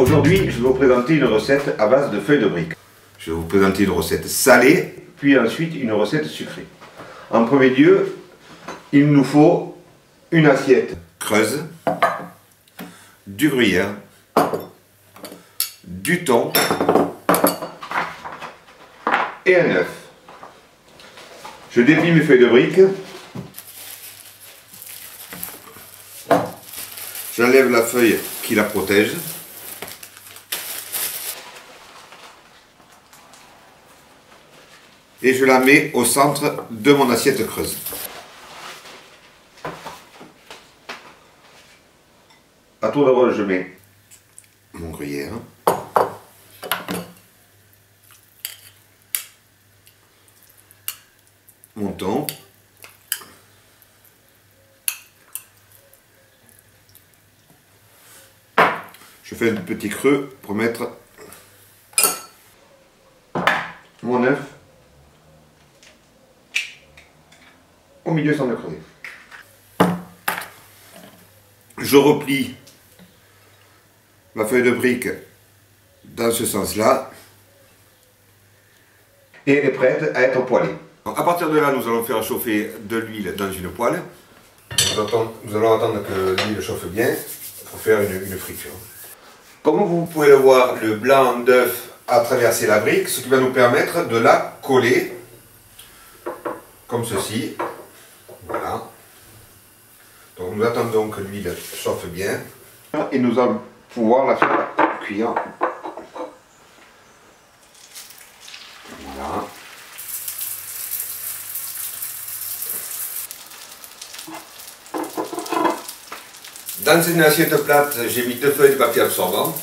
Aujourd'hui, je vais vous présenter une recette à base de feuilles de briques. Je vais vous présenter une recette salée, puis ensuite une recette sucrée. En premier lieu, il nous faut une assiette creuse, du gruyère, du thon et un œuf. Je déplie mes feuilles de briques. J'enlève la feuille qui la protège. Et je la mets au centre de mon assiette creuse. À tour de rôle, je mets mon gruyère, mon thon, je fais un petit creux pour mettre mon œuf au milieu sans le creuser. Je replie ma feuille de brique dans ce sens-là et elle est prête à être poêlée. Donc, à partir de là, nous allons faire chauffer de l'huile dans une poêle. Nous allons attendre que l'huile chauffe bien pour faire une friture. Comme vous pouvez le voir, le blanc d'œuf a traversé la brique, ce qui va nous permettre de la coller comme ceci. Voilà. Donc nous attendons que l'huile chauffe bien et nous allons pouvoir la faire cuire. Voilà. Dans une assiette plate, j'ai mis 2 feuilles de papier absorbant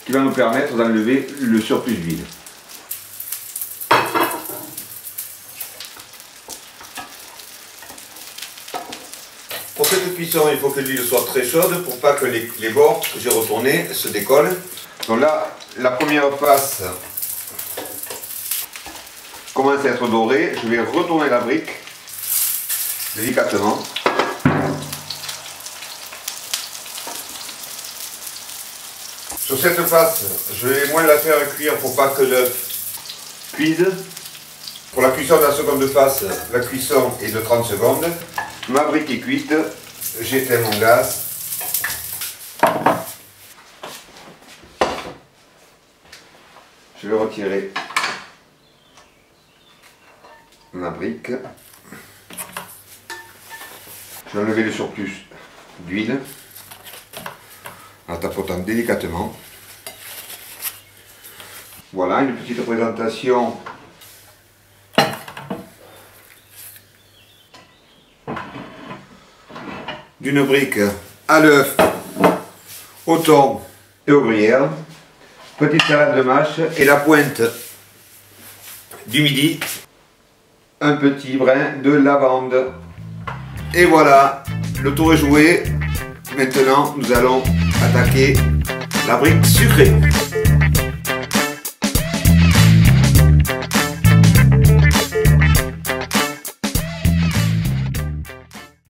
qui va nous permettre d'enlever le surplus d'huile. Pour cette cuisson, il faut que l'huile soit très chaude pour pas que les bords que j'ai retournés se décollent. Donc là, la première face commence à être dorée. Je vais retourner la brique délicatement. Sur cette face, je vais moins la faire cuire pour pas que l'œuf cuise. Pour la cuisson de la seconde face, la cuisson est de 30 secondes. Ma brique est cuite, j'éteins mon gaz. Je vais retirer ma brique. Je vais enlever le surplus d'huile en tapotant délicatement. Voilà une petite présentation d'une brique à l'œuf, au thon et au gruyère, petite salade de mâche et la pointe du midi, un petit brin de lavande. Et voilà, le tour est joué. Maintenant, nous allons attaquer la brique sucrée.